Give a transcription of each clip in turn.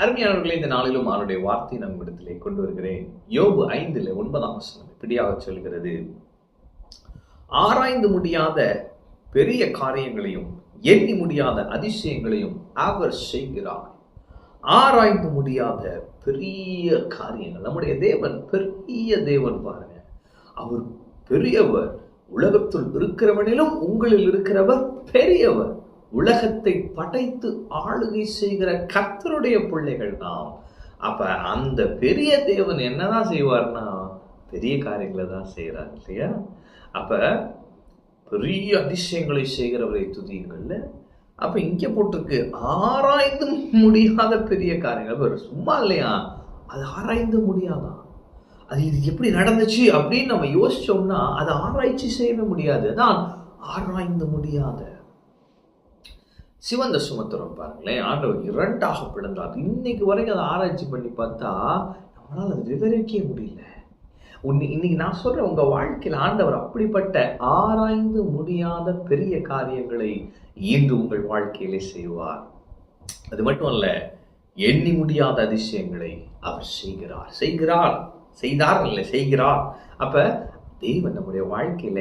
அருமையானவர்களே, இந்த நாளிலும் அவருடைய வார்த்தை நம்மிடத்திலே கொண்டு வருகிறேன். யோபு 5:9 இப்படியாக சொல்கிறது, ஆராய்ந்து முடியாத பெரிய காரியங்களையும் எண்ணி முடியாத அதிசயங்களையும் அவர் செய்கிறார். ஆராய்ந்து முடியாத பெரிய காரியங்கள். நம்முடைய தேவன் பெரிய தேவன் பாருங்க. அவர் பெரியவர். உலகத்தில் இருக்கிறவனிலும் உங்களில் இருக்கிறவர் பெரியவர். உலகத்தை படைத்து ஆளுகை செய்கிற கர்த்தருடைய பிள்ளைகள் நாம். அப்ப அந்த பெரிய தேவன் என்னதான் செய்வார்னா பெரிய காரியங்களை தான் செய்யறாரு இல்லையா? அப்ப பெரிய அதிசயங்களை செய்கிறவரை துதியுங்கள்ல. அப்ப இங்க போட்டிருக்கு ஆராய்ந்து முடியாத பெரிய காரியங்கள். சும்மா இல்லையா, அது ஆராய்ந்து முடியாதான். அது இது எப்படி நடந்துச்சு அப்படின்னு நம்ம யோசிச்சோம்னா அதை ஆராய்ச்சி செய்ய முடியாது. அதான் ஆராய்ந்து முடியாத. சிவந்த சுமத்திரம் பாருங்களேன், ஆண்டவர் 2ஆக பிளந்தார். இன்னைக்கு வரைக்கும் அதை ஆராய்ச்சி பண்ணி பார்த்தா நம்மளால அதை விவரிக்க முடியல. இன்னைக்கு நான் சொல்றேன், உங்க வாழ்க்கையில் ஆண்டவர் அப்படிப்பட்ட ஆராய்ந்து முடியாத பெரிய காரியங்களை இன்று உங்கள் வாழ்க்கையிலே செய்வார். அது மட்டும் அல்ல, எண்ணி முடியாத அதிசயங்களை அவர் செய்கிறார். அப்ப தெய்வம் நம்முடைய வாழ்க்கையில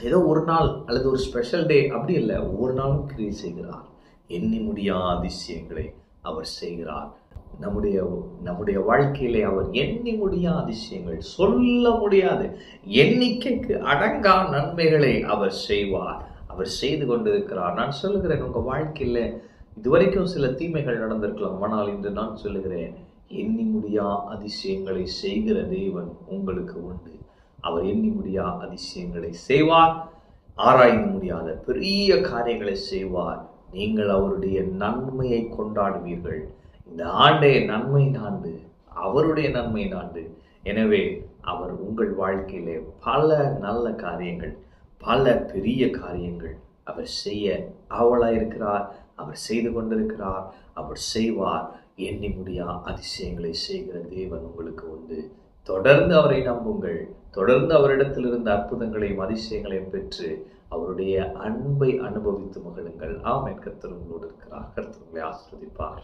ஏதோ ஒரு நாள் அல்லது ஒரு ஸ்பெஷல் டே அப்படி இல்லை, ஒவ்வொரு நாளும் கிரியை செய்கிறார். எண்ணி முடியாத அதிசயங்களை அவர் செய்கிறார். நம்முடைய வாழ்க்கையிலே அவர் எண்ணி முடியாத அதிசயங்கள், சொல்ல முடியாது, எண்ணிக்கைக்கு அடங்கா நன்மைகளை அவர் செய்வார். அவர் செய்து கொண்டிருக்கிறார். நான் சொல்லுகிறேன், உங்க வாழ்க்கையில இதுவரைக்கும் சில தீமைகள் நடந்திருக்கலாம், ஆனால் இன்று நான் சொல்லுகிறேன், எண்ணி முடியா அதிசயங்களை செய்கிற தேவன் உங்களுக்கு உண்டு. அவர் எண்ணி முடியா அதிசயங்களை செய்வார். ஆராய்ந்து முடியாத பெரிய காரியங்களை செய்வார். நீங்கள் அவருடைய நன்மையை கொண்டாடுவீர்கள். இந்த ஆண்டே நன்மை ஆண்டு, அவருடைய நன்மை ஆண்டு. எனவே அவர் உங்கள் வாழ்க்கையிலே பல நல்ல காரியங்கள், பல பெரிய காரியங்கள் அவர் செய்ய ஆவலாயிருக்கிறார். அவர் செய்து கொண்டிருக்கிறார். அவர் செய்வார். எண்ணி முடியா அதிசயங்களை செய்கிற தேவன் உங்களுக்கு உண்டு. தொடர்ந்து அவரை நம்புங்கள். தொடர்ந்து அவரிடத்தில் இருந்த அற்புதங்களையும் அதிசயங்களையும் பெற்று அவருடைய அன்பை அனுபவித்து மகிழுங்கள். ஆமென். கர்த்தர் உங்களோடு இருக்கிறார். கர்த்தர் உங்களை ஆசீர்வதிப்பார்.